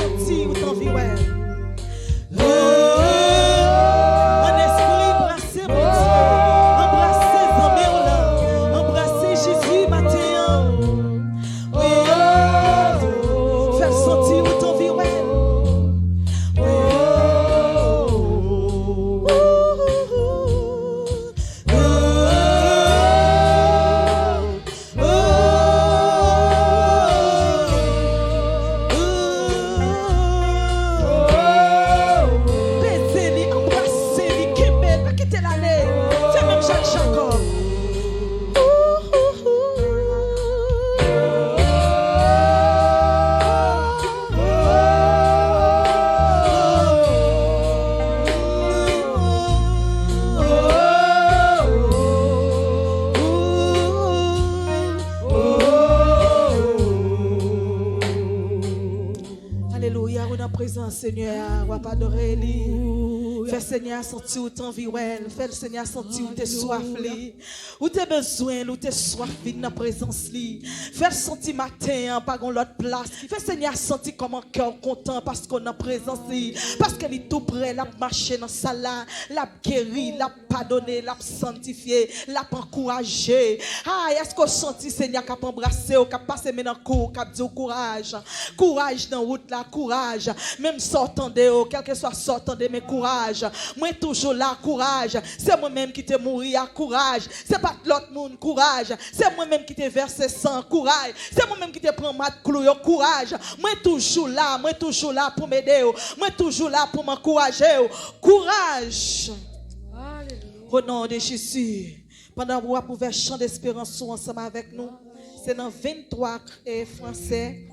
senti ou t'envie, ouais. Seigneur, on va pas adorer lui. Fais Seigneur sentir où t'envie, fais le Seigneur sentir où t'es soif, où t'es besoin, où t'es soif dans la présence lui. Fais le sentir matin, pas dans l'autre place. Fais Seigneur sentir comme un cœur content parce qu'on a présence lui. Parce qu'elle est tout près, l'a marché dans sa là, l'a guéri, l'a pardonné, l'a sanctifié, l'a encouragé. Ah, est-ce qu'on sentit Seigneur qu'a embrassé, qu'a passé maintenant cours, qu'a dit courage. Courage dans la route là, courage. Même sortant de haut, quel que soit sortant de mes courage. Moi toujours là, courage. C'est moi-même qui t'ai mouru à courage. C'est pas l'autre monde, courage. C'est moi-même qui t'ai versé sang, courage. C'est moi-même qui t'ai pris mat clou, courage. Moi toujours là pour m'aider. Moi toujours là pour m'encourager. Courage. Au nom de Jésus. Pendant que vous pouvez chanter d'espérance ensemble avec nous. C'est dans 23 français.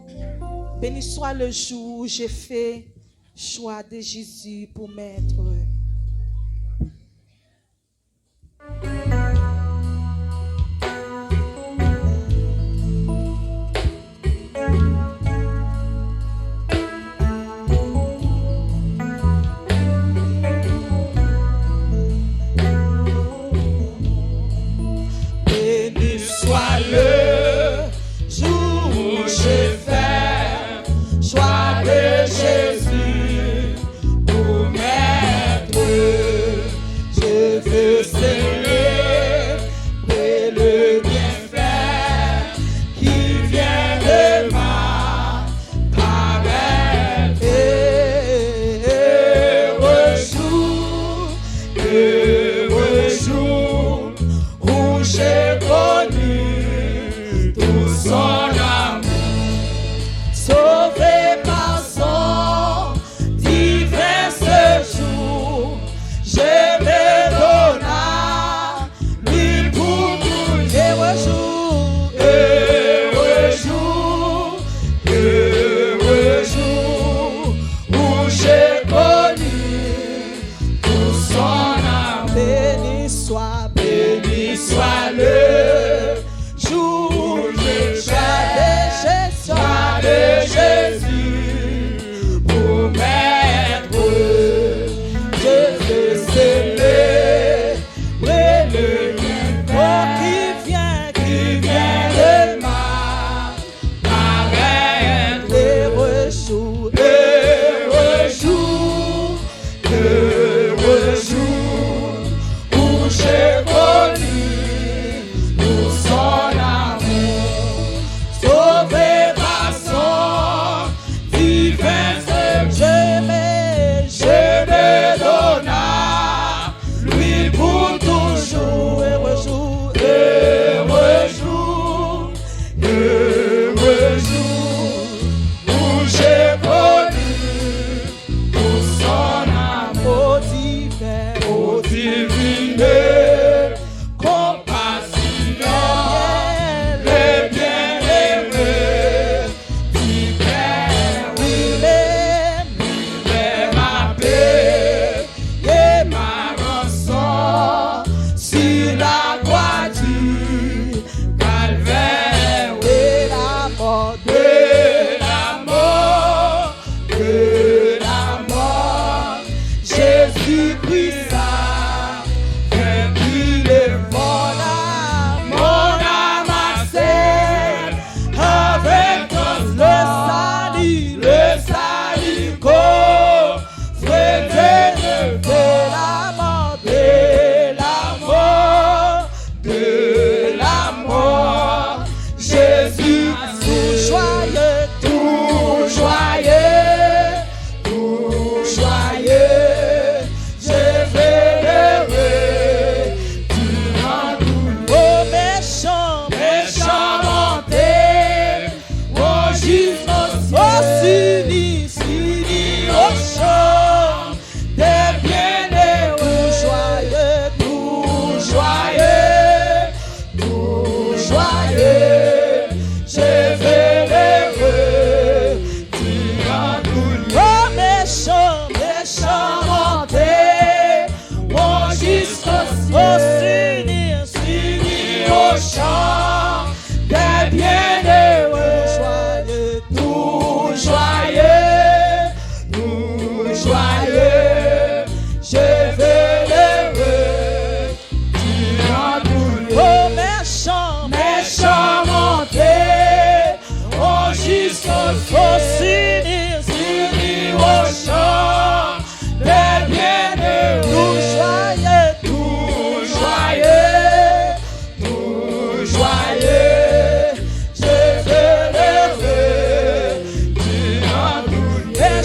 Béni soit le jour où j'ai fait choix de Jésus pour m'être. Béni soit le jour où j'ai fait choix de Jésus pour m'être. Je veux célébrer le bienfait qui vient de ma parole. Heureux jour où j'ai connu tout son amour. Sauvé par son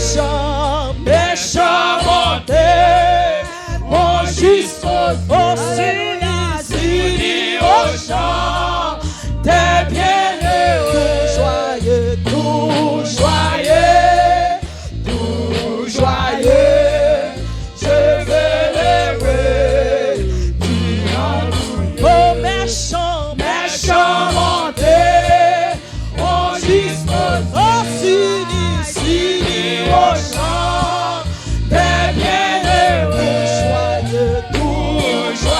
méchant, méchant monter, mon juste au unis au chant, des bienheureux, joyeux, tout joyeux, tout joyeux, je veux lever, oh méchant, méchant monter, on juste au unis au chant, des bienheureux, joyeux, tout joyeux.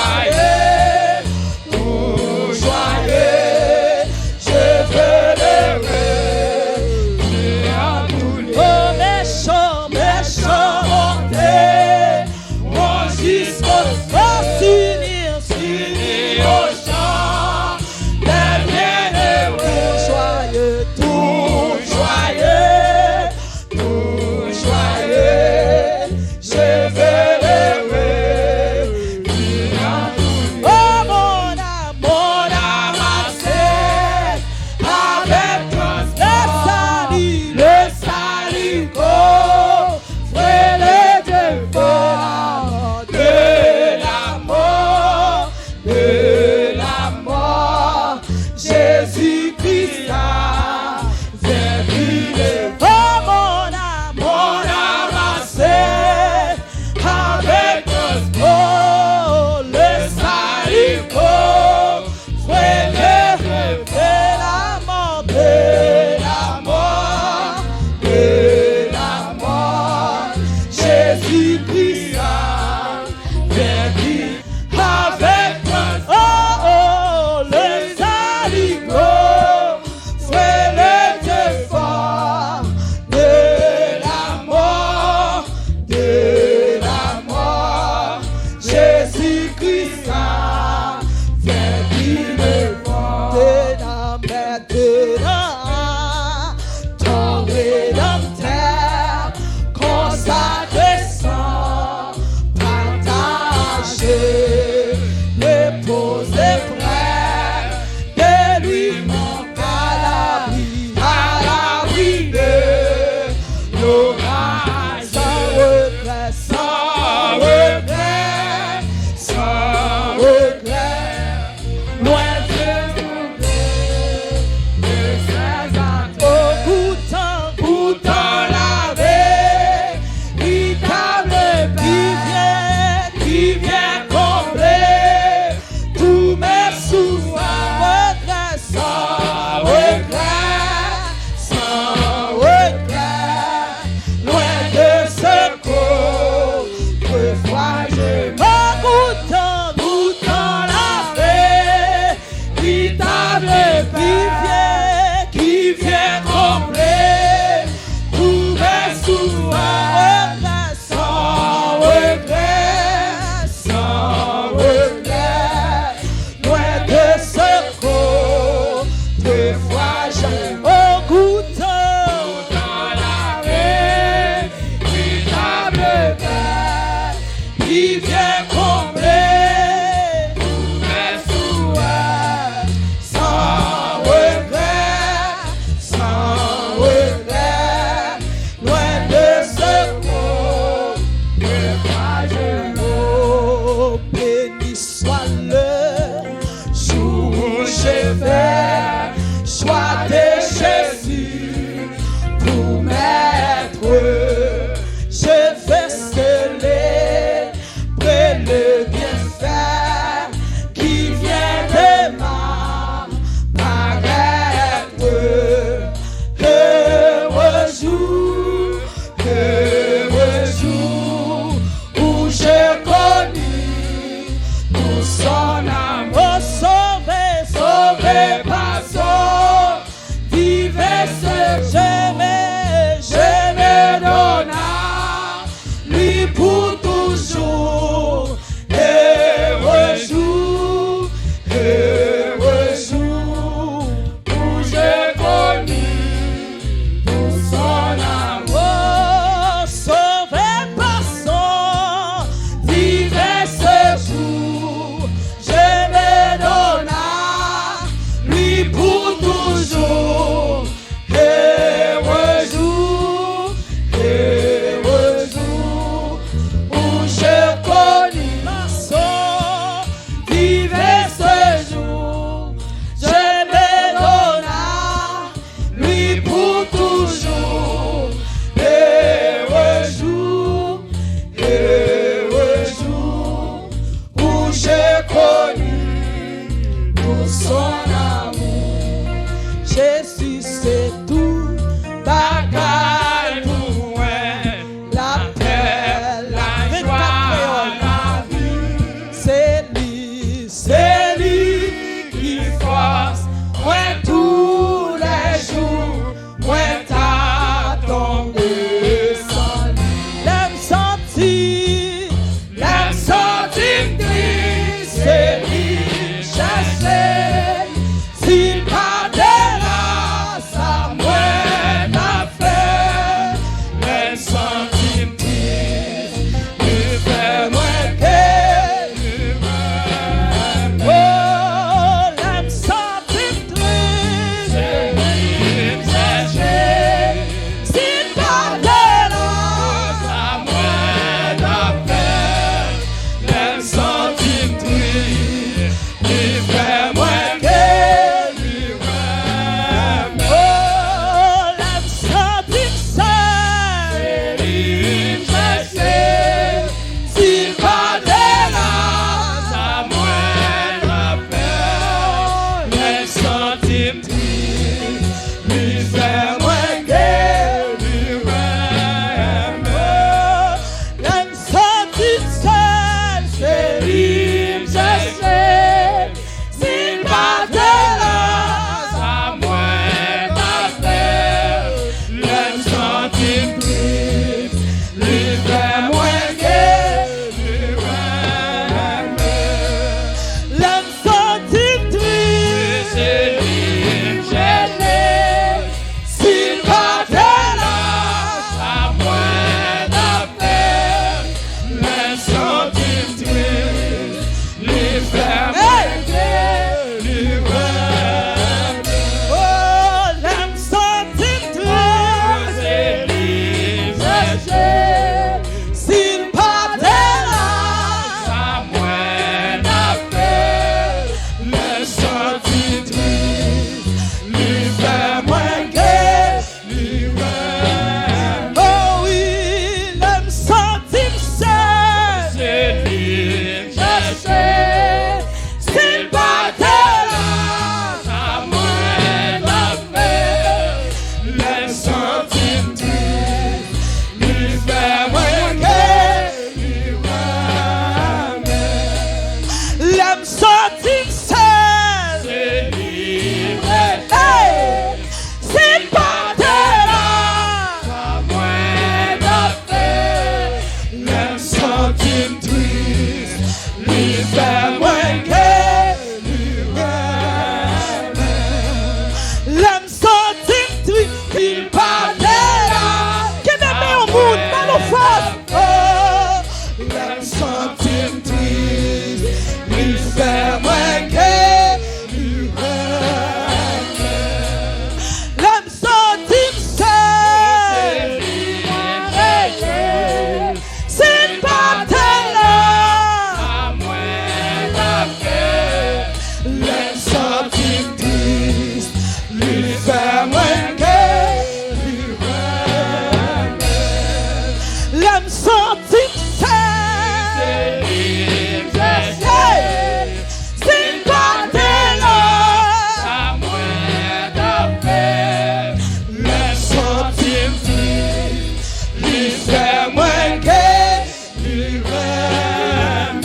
c'est moi qui lui aime.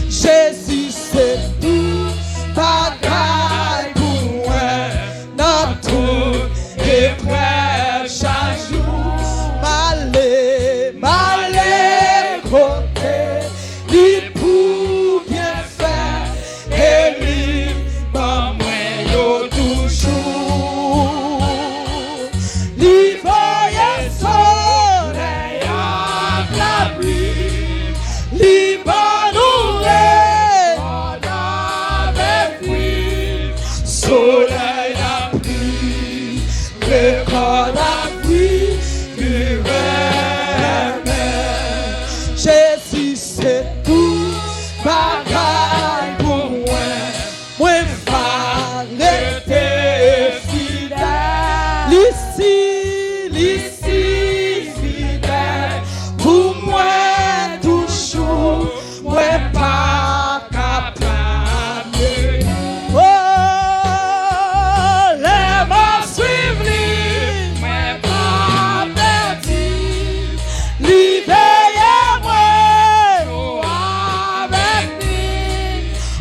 Jésus c'est tout bagaille pour moi dans tout Épreuve chaque jour, malé côté lui pour bien faire et lui, pas moi, yo toujours. lui voyait soleil À la pluie, lui bonoué avec lui, soleil la pluie, le corps la pluie, lui aime. Jésus c'est tout bagaille pour moi moi fallait T'es fidèle, l'ici fidèle pour moi toujours moi pas capable oh les mains suivent lui mais pas perdu. libérez moi Joue avec lui,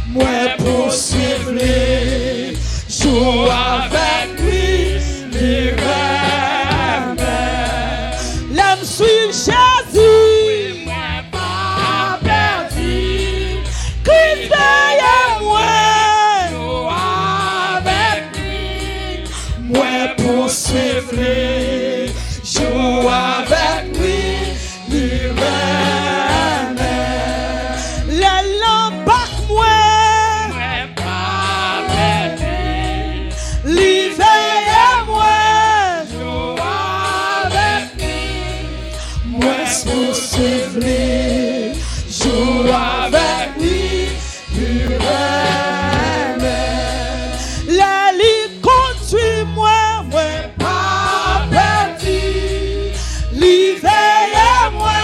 moi poursuivre lui joue avec lui lui aime. l'aime suivre Jésus Moi pas perdu, Christ derrière moi joue avec lui, moi poursuivre lui joue avec lui lui aime les lambacs moi moi pas perdu, lui veille moi joue avec lui, moi poursuivre lui joue avec lui lui aime la lit conduit moi pas perdu lui veille moi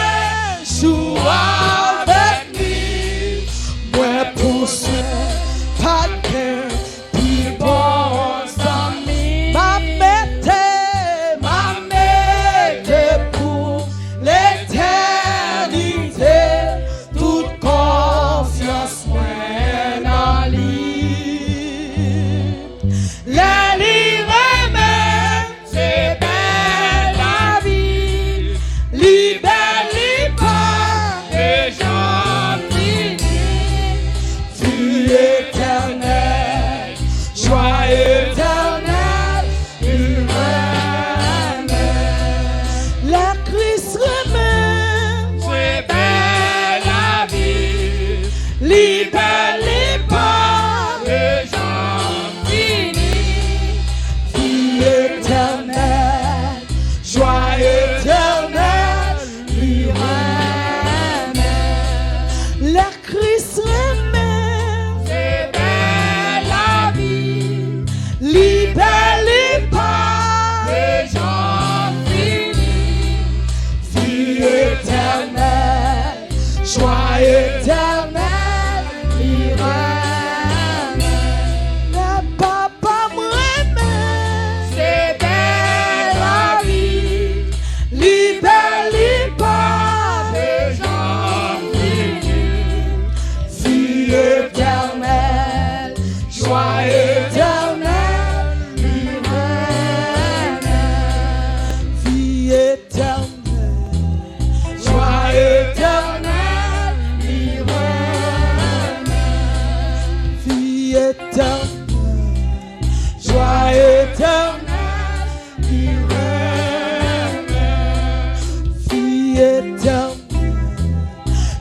joue avec lui moi poursuivre pas de cœur puis bon amis m'a mette pour l'éternité toute confiance moi dans lui la livre même c'est belle la vie, libère pas les gens finis, vie éternelle joie éternelle humaine la Christ remet c'est belle la vie, libère pas les gens finis, vie éternelle joie éternelle humaine la Christ remet c'est belle la vie, libère pas les gens finis, vie éternelle joie éternelle humaine la papa me remet c'est belle la vie, libère pas les gens finis, vie éternelle joie éternelle humaine vie éternelle joie éternelle humaine vie éternelle joie éternelle humaine vie éternelle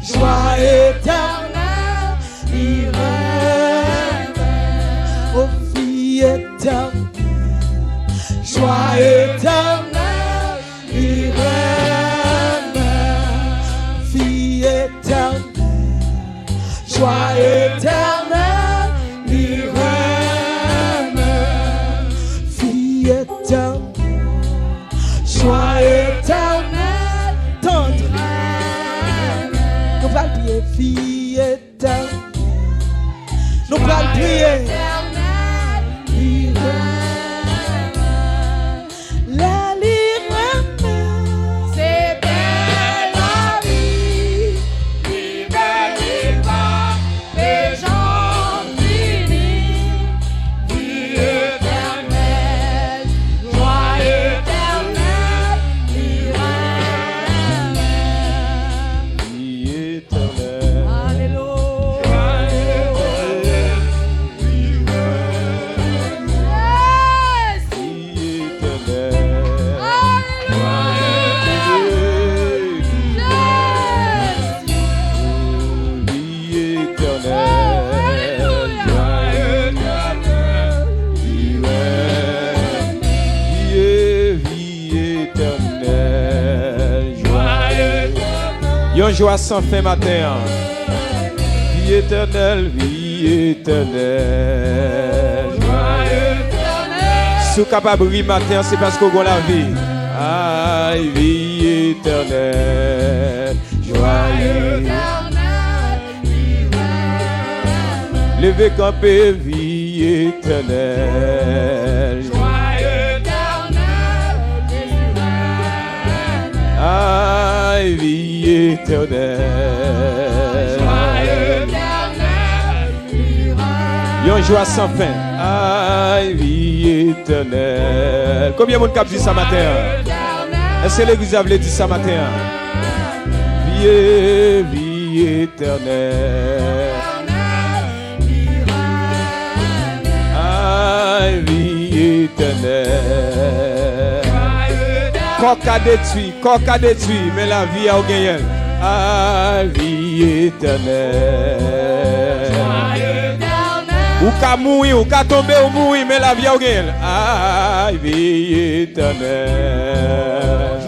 joie éternelle humaine oh vie éternelle joie éternelle humaine vie éternelle joie éternelle humaine vie éternelle joie éternelle tendre nous allons prier vie éternelle nous allons prier la libre c'est Yon joie sans fin matin. Vie éternelle, vie éternelle. Si vous êtes capable de rire matin, c'est parce qu'on a la vie. Aïe, vie éternelle. Joyeux. Levez camper, vie éternelle. Aïe, vie éternelle. Yon joie sans fin. Aïe, vie éternelle. Combien de monde qui dit ça matin? Est-ce que l'église a dit ça matin? Vie éternelle. Aïe, vie éternelle. Corps a détruit, mais la vie a gagné. Aïe, vie éternelle. Ou ka mourir, ou ka tomber ou mourir, mais la vie a gagné. Aïe, vie éternelle.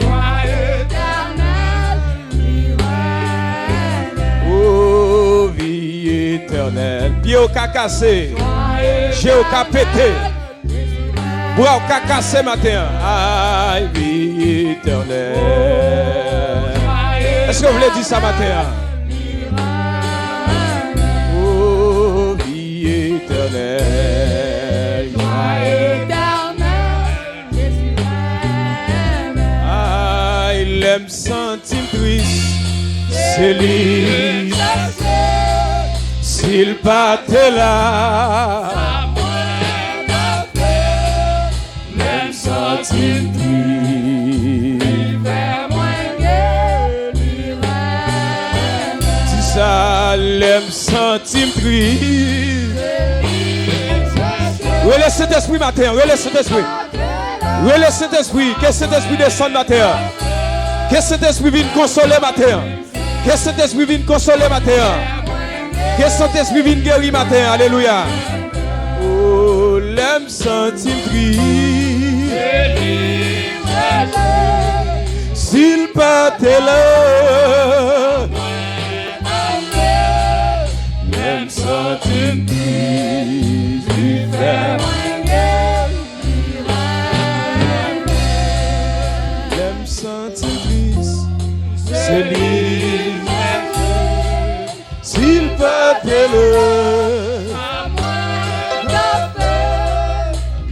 Oh, vie éternelle. Pied au ka cassé, j'ai au ka pété. Bras au ka cassé matin. Aïe, vie éternelle. Est-ce que vous voulez dire ça matin? Oh, vie éternelle. Aïe, l'aime sentir triste. C'est lui. S'il partait là. L'aime sentir triste. Si ça l'aime sentir triste. Relève cet esprit matin, relève cet esprit. Relève cet esprit, que cet esprit descende matin. Que cet esprit vienne consoler matin. Que cet esprit vienne consoler matin. Que cet esprit vienne guérir matin. Alléluia. Oh, l'aime sentir triste. S'il partait là. L'aime sentir triste. L'aime sentir triste. C'est lui. S'il partait là.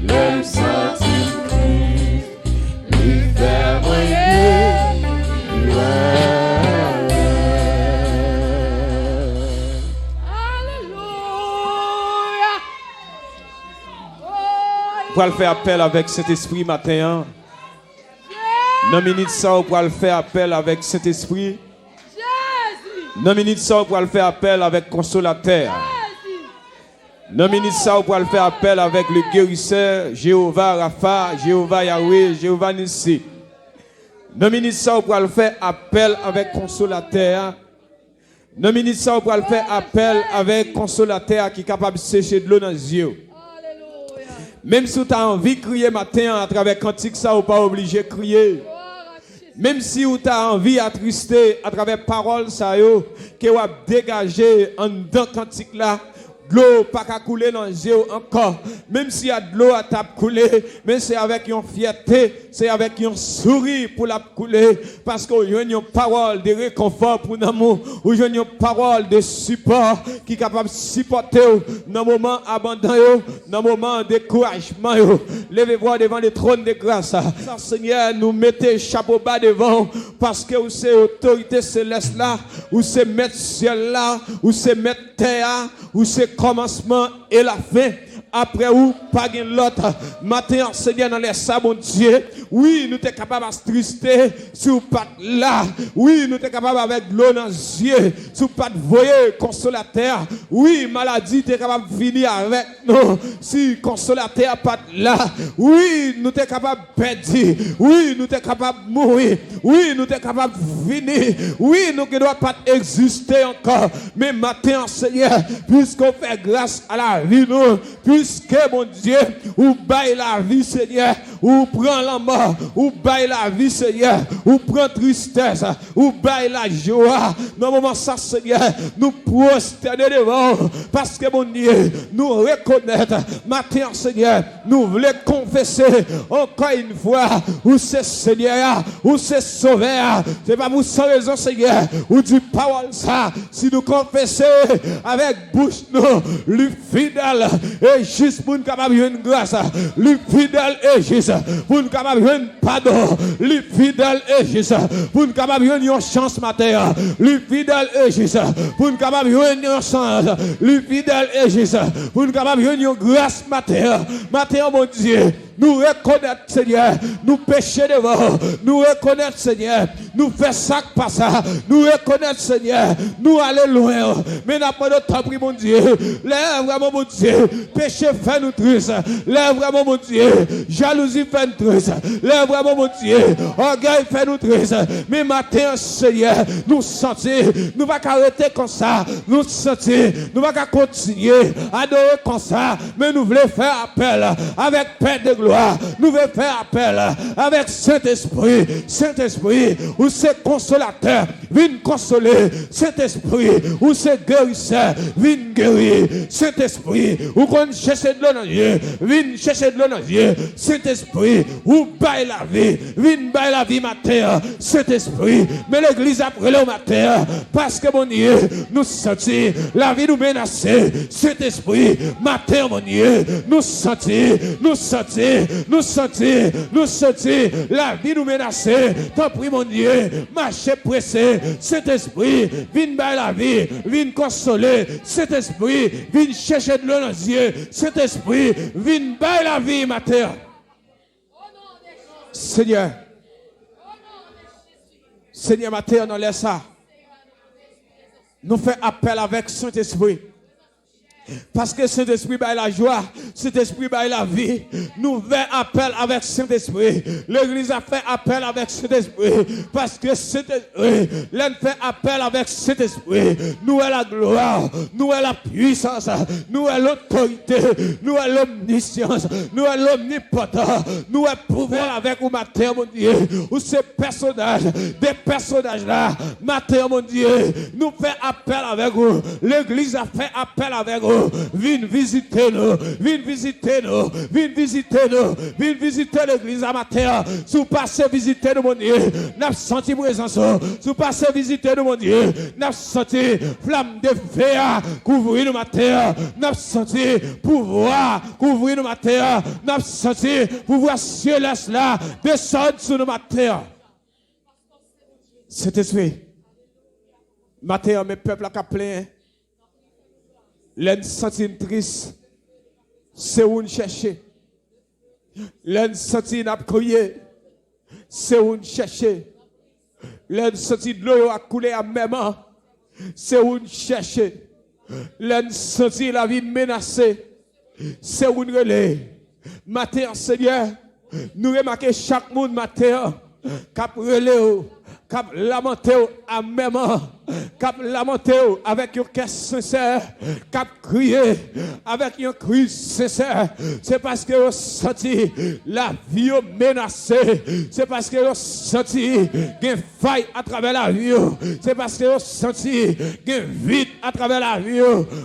L'aime sentir triste. L'hiver pour le faire appel avec cet esprit matin. Dans minute ça, on pourra le faire appel avec cet esprit. Dans minute ça, on pourra le faire appel avec consolateur. Dans minute ça, on pourra le faire appel avec le guérisseur, Jéhovah Rapha, Jéhovah Yahweh, Jéhovah Nissi. Dans minute ça, on pourra le faire appel avec consolateur. Dans minute ça, on pourra le faire appel avec consolateur qui est capable de sécher de l'eau dans les yeux. Même si tu as envie de crier matin à travers cantique, ça ou pas obligé de crier. Même si tu as envie d'attrister à travers parole, ça yo, que tu as dégagé en dedans cantique là. De l'eau pas qu'à couler dans les yeux encore. Même s'il y a de l'eau à tape couler, mais c'est avec une fierté, c'est avec un sourire pour la couler. Parce qu'on a une parole de réconfort pour nous, ou une parole de support qui est capable de supporter dans le moment abandon, dans le moment de découragement. Levez-vous devant le trône de grâce. Seigneur, nous mettez chapeau bas devant, parce que vous c'est autorité céleste là, ou c'est mettre ciel là, ou c'est mettre terre, ou c'est commencement et la fin. Après ou pas l'autre matin, Seigneur, dans les sabots, Dieu. Oui, nous sommes capables de trister si vous pas là. Oui, nous sommes capables avec l'eau dans les yeux. Si vous pas voyer consolateur. Oui, maladie, tu es capable de venir avec nous. Si consolateur pas là. Oui, nous sommes capables de perdre. Oui, nous sommes capables de mourir. Oui, nous sommes capables de venir. Oui, nous ne devons pas exister encore. Mais matin, Seigneur, puisqu'on fait grâce à la vie, nous. Puisque, mon Dieu, ou baille la vie, Seigneur, ou prend la mort, ou baille la vie, Seigneur, ou prend tristesse, ou baille la joie. Dans le moment ça, Seigneur, nous prosterner devant, parce que mon Dieu, nous reconnaître, matin, Seigneur, nous voulons confesser encore une fois, où c'est Seigneur, où c'est Sauveur, c'est pas pour sans raison, Seigneur, ou du parole ça, si nous confessons avec bouche, nous, lui fidèle et juste pour nous capable une grâce, lui fidèle et juste pour nous capable une pardon, lui fidèle et juste pour nous capable une chance matin, lui fidèle et juste pour nous capable une chance, lui fidèle et juste pour nous capable une grâce matin, mon Dieu. Nous reconnaître, Seigneur, nous pécher devant, nous reconnaître, Seigneur, nous faire ça pas ça, nous reconnaître, Seigneur, nous aller loin, mais n'a pas de temps pris, mon Dieu, lève vraiment, mon Dieu, péché fait nous triste, lève vraiment, mon Dieu, jalousie fait nous triste, lève vraiment, mon Dieu, orgueil fait nous triste, mais matin, Seigneur, nous sentir, nous va arrêter comme ça, nous sentir, nous va continuer à adorer comme ça, mais nous voulons faire appel avec paix de gloire. Nous voulons faire appel avec Saint-Esprit. Saint-Esprit, où c'est consolateur, viens consoler. Saint-Esprit, où c'est guérisseur, viens guérir. Saint-Esprit, où qu'on cherche de l'eau dans Dieu, viens chercher de l'eau dans Dieu. Saint-Esprit, où baille la vie, viens baille la vie matin. Saint-Esprit, mais l'église après le matin, parce que mon Dieu, nous sentis la vie nous menacer. Saint-Esprit, matin, mon Dieu, nous sentis la vie nous menacer. Tant pis, mon Dieu, marcher pressé. Saint-Esprit, viens bailler la vie, viens consoler. Saint-Esprit, viens chercher de l'eau dans les yeux. Saint-Esprit, viens bailler la vie, ma terre. Seigneur, Seigneur, ma terre, nous laisse ça. Nous faisons appel avec Saint-Esprit. Parce que Saint-Esprit baille la joie, Saint-Esprit baille la vie. Nous faisons appel avec Saint-Esprit. L'église a fait appel avec Saint-Esprit. Parce que Saint-Esprit, l'on fait appel avec Saint-Esprit. Nous avons la gloire, nous avons la puissance, nous avons l'autorité, nous avons l'omniscience, nous avons l'omnipotent, nous avons le pouvoir avec vous, matin, mon Dieu. Ou ces personnages, des personnages là, matin, mon Dieu, nous fait appel avec vous. L'église a fait appel avec vous. Viens visiter nous, viens visiter nous, viens visiter nous, viens visiter l'église à matin. Si vous passez visiter nous, mon Dieu, nous avons senti présence. Si vous passez visiter nous, mon Dieu, nous avons senti flamme de feu couvrir nous matin. Nous avons senti pouvoir couvrir nous matin. Nous avons senti pouvoir céleste là descendre sur nous matin. Saint-Esprit, matin, mes peuples à plein. L'un senti triste, c'est où nous chercher. L'un senti n'a crié, c'est où nous chercher. L'un senti de l'eau à couler à même, c'est où nous chercher. L'un senti la vie menacée, c'est où nous relais. Matin, Seigneur, nous remarquons chaque monde matin, cap relais, cap lamenté à même, cap lamenté avec un cœur sincère, cap crier avec un cri sincère. C'est parce que vous senti la vie menacée. C'est parce que vous senti une faille à travers la vie. C'est parce que vous senti un vide à travers la vie.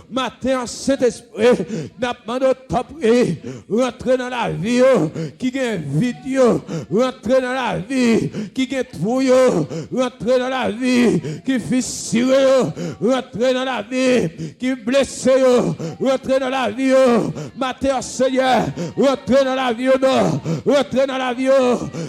Matin, Saint-Esprit, n'a pas de temps pris, rentrer dans la vie qui est vide, rentrer dans la vie qui est trouille, rentrer dans la vie qui fissure, rentrer dans la vie qui blesse, rentrer dans la vie, matin, Seigneur, rentrer dans la vie, rentrer dans la vie,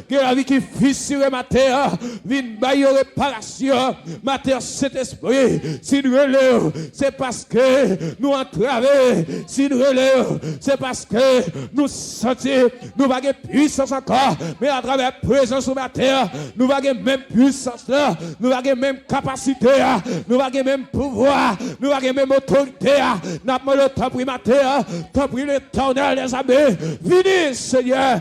que la vie qui fissure, matin, vienne bailler réparation, matin, cet esprit, si nous relève, c'est parce que nous entravons, si nous relève, c'est parce que nous sentons, nous avons puissance encore, mais à travers la présence de matin, nous avons même puissance. puissance là, nous avons même capacité, nous avons même pouvoir, nous avons même autorité. Nous avons le temps pris matin, temps pris l'éternel des amis. Venez Seigneur,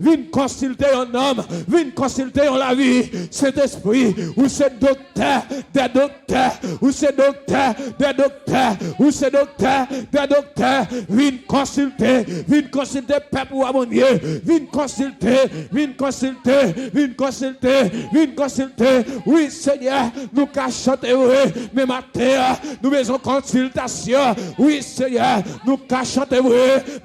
viens consulter un homme, viens consulter la vie, cet esprit, ou c'est docteur, des docteurs, ou c'est docteur, des docteurs, ou c'est docteur, des docteurs, viens consulter, peuple ou abonnier, viens consulter, oui Seigneur, nous cachons, mais matin, nous faisons consultation, oui Seigneur, nous cachons,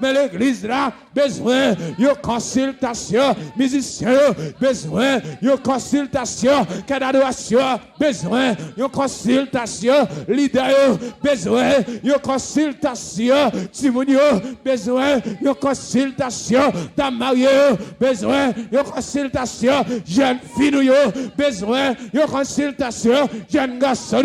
mais l'église là, besoin de consultation, musiciens, besoin de consultation, d'adoration, besoin de consultation, leader, besoin de consultation, Timonio, besoin de consultation, Damario, besoin de consultation, jeune fille, besoin de consultation, jeune garçon,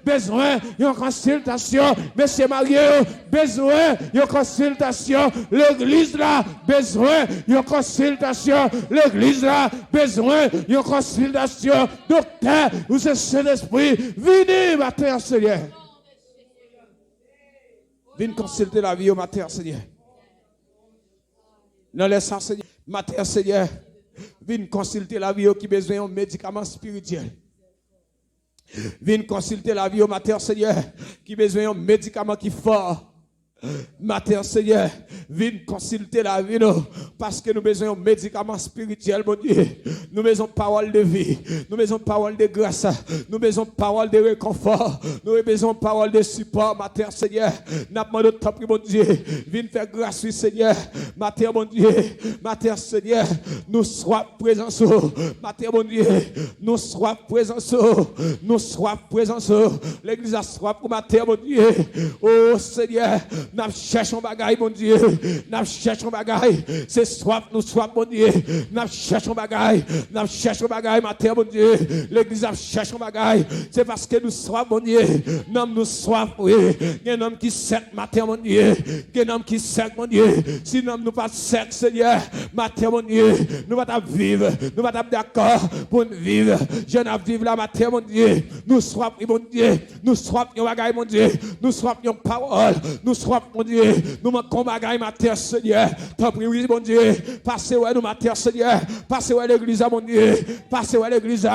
besoin de consultation, monsieur Mario, besoin de consultation, l'église là, besoin de consultation, l'église là, besoin de consultation, docteur, vous êtes Saint-Esprit, venez matin, Seigneur. Venez consulter la vie au matin, Seigneur. Non, laissez Seigneur, matin, Seigneur, venez consulter la vie qui a besoin de médicaments spirituels. Venez consulter la vie au matin, Seigneur, qui a besoin de médicaments qui fort. Matin, Seigneur, viens consulter la vie, nous, parce que nous besoin de médicaments spirituels, mon Dieu. Nous besoin de parole de vie, nous besoin de parole de grâce, nous besoin de parole de réconfort, nous besoin de parole de support, matin, Seigneur. Nous demandons de t'appeler, mon Dieu. Viens faire grâce, Seigneur. Matin, mon Dieu. Matin, Seigneur, nous soyons présents, matin, mon Dieu. Nous soyons présents, nous soyons présents, l'église a soif pour matin, mon Dieu. Oh, Seigneur. Nous cherchons bagaille, mon Dieu. Nous cherchons bagaille. C'est soif, nous soif, mon Dieu. Nous cherchons bagaille. Nous cherchons bagaille, matin, mon Dieu. L'église a cherchons bagaille. C'est parce que nous soif, mon Dieu. Nous soif, oui. Il y a un homme qui sert, matin, mon Dieu. Il y a un homme qui sert, mon Dieu. Si nous ne pas sert, Seigneur, matin, mon Dieu. Nous allons vivre. Nous allons être d'accord pour vivre. Je n'ai vivre là, matin, mon Dieu. Nous soif, mon Dieu. Nous soif, bagaille, mon Dieu. Nous soif, parole. Nous soif, mon Dieu, nous manquons bagaille, ma terre, Seigneur. T'en prie, oui, mon Dieu. Passez, ouais, nous, ma terre, Seigneur. Passez, ouais, l'église, mon Dieu. Passez, ouais, l'église,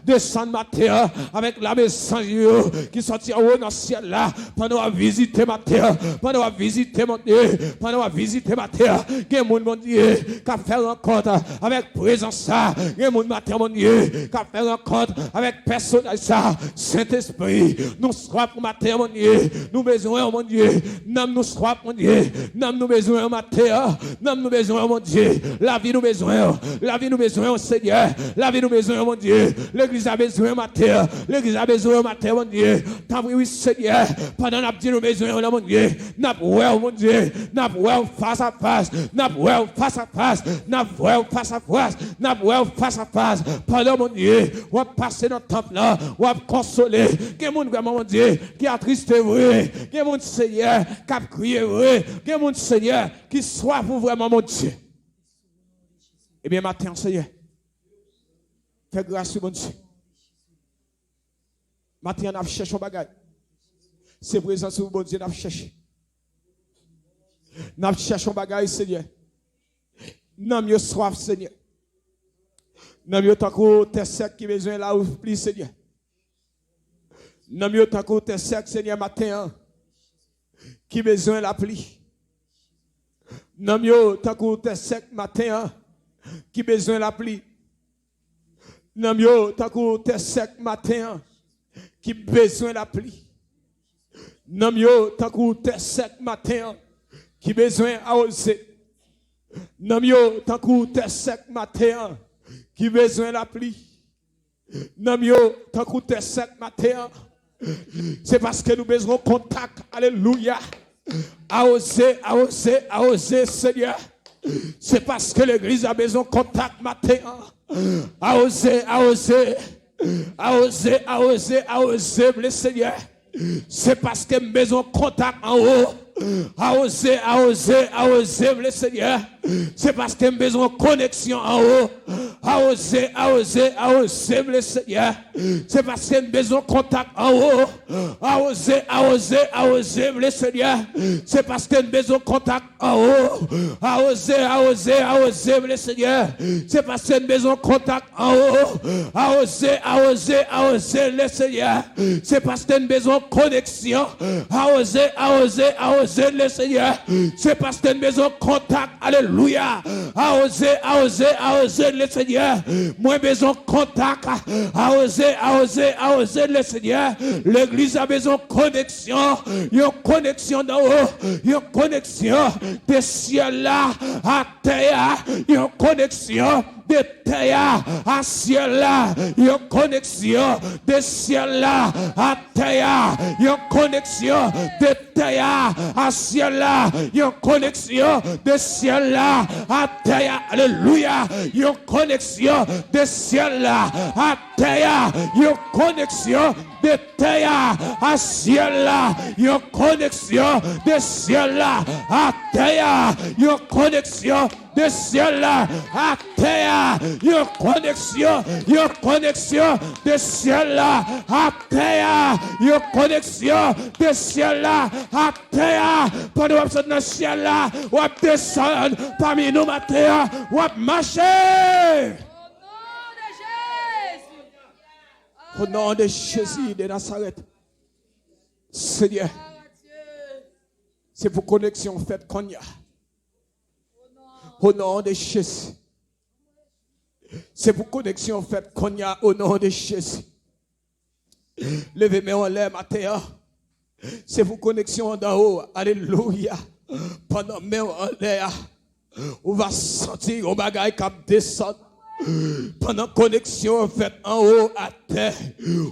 descendre, ma terre, avec la message qui sortit en haut dans le ciel, là, pendant à visiter ma terre, pendant à visiter, mon Dieu, pendant à visiter ma terre. Il y a mon Dieu, qui a fait rencontre avec présence, ça. Il y a mon terre, mon Dieu, qui a fait rencontre avec personnage, ça. Saint-Esprit, nous soif pour ma terre, mon Dieu. Nous besoin, mon Dieu. Nous soif, mon Dieu. Nous besoin, ma terre. Nous besoin, mon Dieu. La vie nous besoin. La vie nous besoin, Seigneur. La vie nous besoin, mon Dieu. L'église a besoin, ma terre. L'église a besoin, ma terre, mon Dieu. T'as oui, Seigneur. Pendant la vie nous besoin, mon Dieu. N'a pas, mon Dieu. N'a pas face à face. N'a pas face à face. N'a pas face à face. N'a pas face à face. Pendant, mon Dieu. On va passer notre temps là. On va consoler. Quel monde vraiment, mon Dieu, qui a tristé, oui. Quel monde, Seigneur, qui a crié, oui. Quel monde, Seigneur, qui soit pour vraiment, mon Dieu. Eh bien, matin, Seigneur, fais grâce, mon Dieu. Matin, on a cherché un bagage. C'est présent sur mon Dieu, on a cherché. On a cherché un bagage, Seigneur. Nous avons soif, Seigneur. Nous avons tant que tes secs qui besoin là où plie, Seigneur. Nous avons tant que tes secs, Seigneur, matin, qui besoin la pluie. Nous avons tant que tes secs, matin, qui besoin la pluie. Nous avons tant que tes secs, matin, qui besoin la pluie. Nous avons tant que tes secs, matin, qui besoin à oser. Nous avons tant que tes secs, matin, qui besoin la pluie. Nous avons tant que tes secs, matin, c'est parce que nous besoin de contact. Alléluia. À oser, Seigneur. C'est parce que l'église a besoin de contact matin. À oser, le Seigneur. C'est parce que nous besoin de contact en haut. À oser, le Seigneur. C'est parce que j'ai besoin de connexion en haut. À oser, le Seigneur. C'est parce que j'ai besoin de contact en haut. À oser, le Seigneur. C'est parce que j'ai besoin de contact en haut. À oser, le Seigneur. C'est parce que j'ai besoin de contact en haut. À oser, le Seigneur. C'est parce que j'ai besoin de connexion. À oser, le Seigneur. C'est parce que j'ai besoin de contact. Alléluia. À oser, le Seigneur. Moi, besoin de contact. À oser, le Seigneur. L'église a besoin de connexion. Une connexion d'en haut. Une connexion des ciels là à terre. Une connexion de terre à ciel là. Une connexion de ciel là à terre. Une connexion de terre à ciel là. Une connexion de ciel là à terre. Alléluia. Une connexion de ciel là à terre. Une connexion de terre à ciel là. Une connexion de ciel là à terre. Une connexion de ciel là à terre. Une connexion de ciel là à terre. Une connexion de ciel là à terre. Pendant que vous êtes dans le ciel là, vous descendez parmi nous matin, vous marchez. Au nom de Jésus de Nazareth. Seigneur, c'est pour connexion faite qu'on y a. Au nom de Jésus. C'est pour connexion faite qu'on y a au nom de Jésus. Levez-moi en l'air, matin. C'est pour connexion d'en haut. Alléluia. Pendant mes en l'air, on va sentir au bagage qui descend. Pendant connexion faite en haut à terre,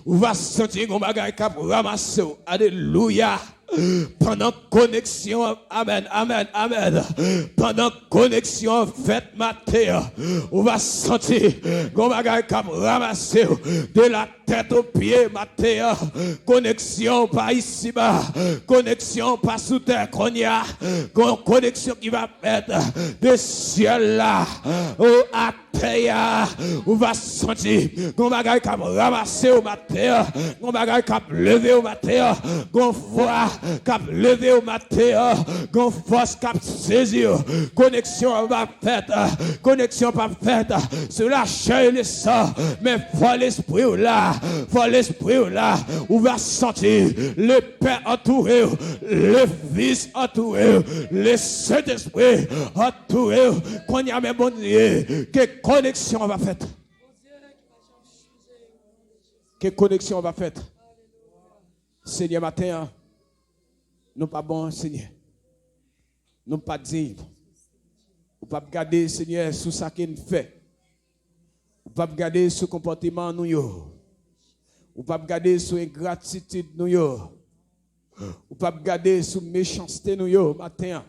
on va sentir au bagage qui ramasse. Alléluia. Pendant connexion, amen. Pendant connexion faite matin, on va sentir qu'on va ramasser de la tête aux pieds matin. Connexion par ici bas, connexion par sous terre qu'on y a, connexion qui va mettre de ciel là à terre. On va sentir qu'on va ramasser au matin, qu'on va lever au matin, qu'on voit cap levé au matin, gon force cap saisir, connexion va faite, connexion pas faite sur la chair et le sang, mais faut l'esprit là, on va sentir le Père entouré, le Fils entouré, le Saint-Esprit entouré, qu'on y a même bon Dieu, que connexion va faite, que connexion va faite, Seigneur matin. Nous pas bon, Seigneur. Nous pas dignes. Nous pas regarder, Seigneur, sur ce qu'il fait. Nous pas regarder sur le comportement nous. Nous pas regarder sur l'ingratitude nous. Nous pas regarder sur la méchanceté nous matin.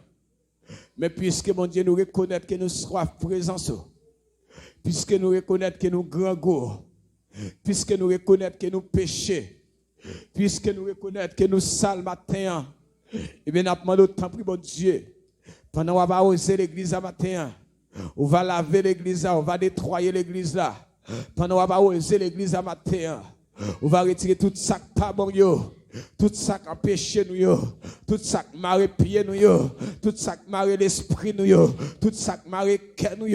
Mais puisque mon Dieu nous reconnaît que nous sommes présents, puisque nous reconnaît que nous grands goûts, puisque nous reconnaît que nous péchons, puisque nous reconnaît que nous sales matin. Et bien, nous demandons autant pour bon Dieu. Pendant qu'on va oser l'église à matin, on va laver l'église là, on va nettoyer l'église là. Pendant qu'on va oser l'église à matin, on va retirer tout ça qui pas bon yo. Tout ça qui empêche nous, tout ça qui marre pied nous, tout ça qui marre l'esprit nous, tout ça qui marre cœur nous,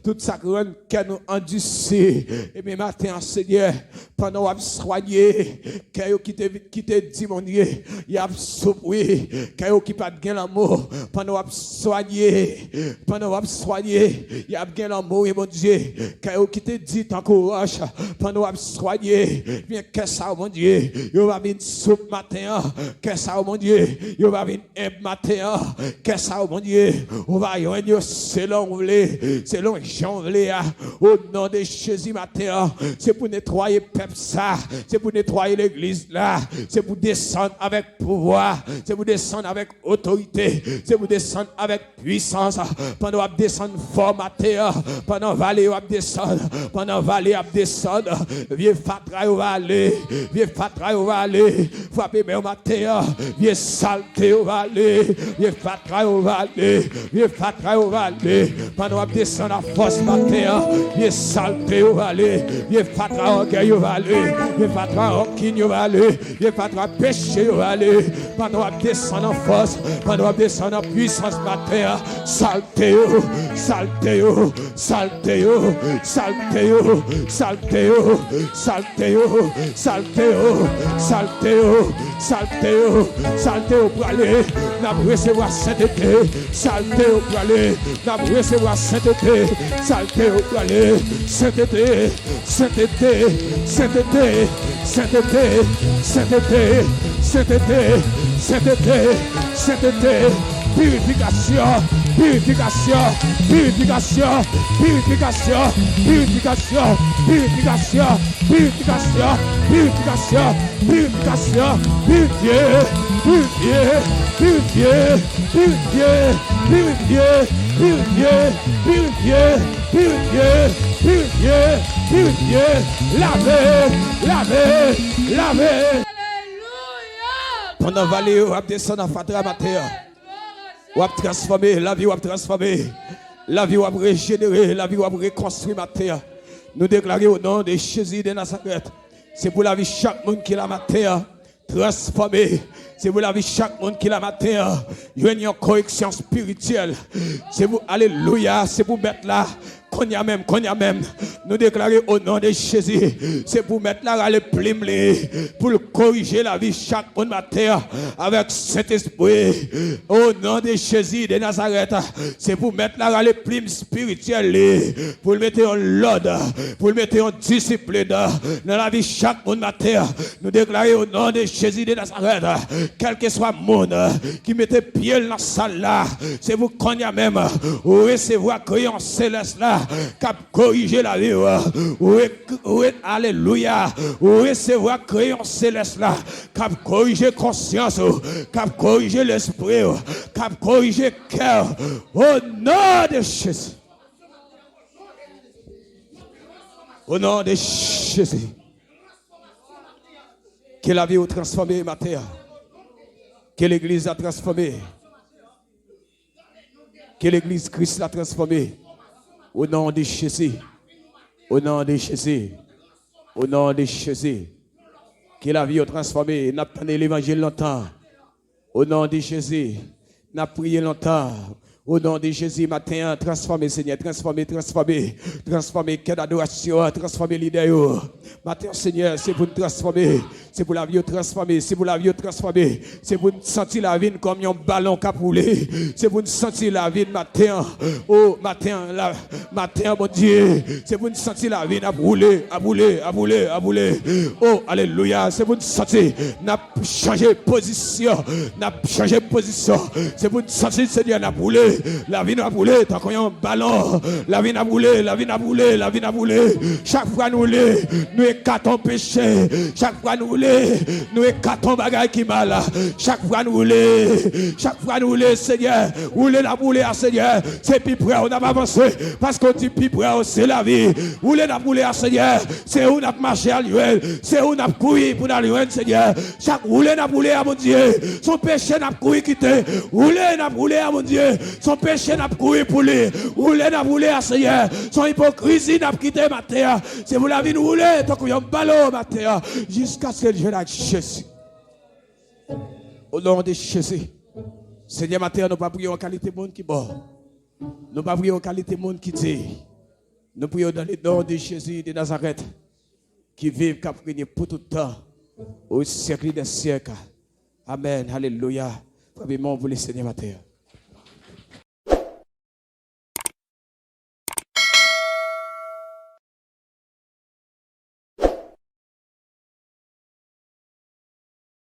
tout ça qui rend cœur nous endurci. Et bien matin, Seigneur, pendant qu'on va soigner, cœur qui te dit mon Dieu, il y a souffert, cœur qui pas de l'amour, pendant qu'on va soigner, il y a bien l'amour, mon Dieu, cœur qui te dit t'encourage, pendant qu'on va soigner, bien que ça, mon Dieu, il va venir souffrir. Matin, que ça, mon Dieu, il va venir matin, que ça, mon Dieu, on va y aller selon Jean voulait, au nom de Jésus matin, c'est pour nettoyer peuple ça, c'est pour nettoyer l'église là, c'est pour descendre avec pouvoir, c'est pour descendre avec autorité, c'est pour descendre avec puissance, pendant qu'on descendre fort matin, pendant vallée on descendre, pendant vallée on descendre, vieux fatra on va aller, frappez mes matin, vieux saleté au valet, vieux fatra au valet, vieux fatra au valet, pendant que descend la force matin, vieux saleté au valet, vieux fatra orgueil au valet, vieux fatra orquine au valet, vieux fatra péché au valet, pendant que descend en force, pendant que descend en puissance matin, saleté au, saleté au, saleté au, saleté au, saleté au, saleté au, saleté au, saleté au, saleté au, saleté au pour aller, n'a pas recevoir sainteté, saleté au pour aller, n'a pas recevoir sainteté, saleté au pour aller, sainteté, sainteté, sainteté, sainteté, sainteté, sainteté, sainteté, sainteté, purification, purification, purification, purification, purification, purification, purification, purification, purification, purifié, purifié, purifié, purifié, purifié, purifié, purifié, purifié, purifié, purifié, lavé, lavé, lavé. Pendant que vallée, on va descendre à Fatra matin. On va transformer, la vie va transformer, la vie va régénérer, la vie va reconstruire matin. Nous déclarons au nom de Jésus de Nazareth. C'est pour la vie de chaque monde qui est la matin transformé. C'est pour la vie de chaque monde qui est la matin. Il y a une correction spirituelle. C'est pour, alléluia, c'est pour mettre là. Qu'on y a même, nous déclarons au nom de Jésus, c'est pour mettre là à l'éprime, pour corriger la vie chaque monde matin avec cet esprit. Au nom de Jésus de Nazareth, c'est pour mettre là à l'éprime spirituelle, pour le mettre en l'ordre, pour le mettre en discipline dans la vie chaque monde matin. Nous déclarons au nom de Jésus de Nazareth, quel que soit le monde qui mettait pied dans la salle là, c'est pour qu'on y a même recevoir crayon céleste là. Cap corriger la vie, alléluia, recevoir crayon céleste là, cap corriger conscience, cap corriger l'esprit, cap corriger cœur, au nom de Jésus. Au nom de Jésus. Que la vie a transformé ma terre, que l'église a transformé, que l'église Christ a transformé. Au nom de Jésus, au nom de Jésus, au nom de Jésus, que la vie a transformé, n'a pas l'évangile longtemps. Au nom de Jésus, n'a prié longtemps. Au nom de Jésus, matin, transformez, Seigneur, transformez, quelle adoration, transformez l'idée. Matin, Seigneur, c'est pour nous transformer, c'est pour la vie transformer, c'est pour la vie transformer, c'est pour nous sentir la vie comme un ballon qui a roulé, c'est pour nous sentir la vie matin, oh, matin, mon Dieu, c'est pour nous sentir la vie à rouler, oh, alléluia, c'est pour nous sentir, n'a changé position, c'est pour nous sentir, Seigneur, n'a roulé. La vie n'a boulé, tant qu'on y a un ballon. La vie n'a boulé. Chaque fois nous écartons péché. Chaque fois nous écartons bagaille qui mal. Chaque fois nous Seigneur. Roulez la boulée à Seigneur. C'est plus près, on n'a pas avancé. Parce qu'on dit plus près, c'est la vie. Roulez la boulée à Seigneur. C'est où on a marché à l'huile. C'est où on a couru pour aller loin, Seigneur. Chaque roulez la boulée à mon Dieu. Son péché n'a couru quitté. Roulez la boulée à mon Dieu. Son péché n'a pas couru pour lui. Roulez n'a voulu à Seigneur. Son hypocrisie n'a pas quitté ma terre. C'est vous la vie de rouler. Tant qu'il y a un ballon ma terre. Jusqu'à ce que je la Jésus. Au nom de Jésus. Seigneur ma terre, nous ne pas prier en qualité de monde qui bord. Nous ne pas prier en qualité de monde qui dit. Nous prions dans le nom de Jésus de Nazareth. Qui vit, qui a prié pour tout le temps. Au siècle des siècles. Amen. Alléluia. Vraiment, vous le Seigneur ma terre.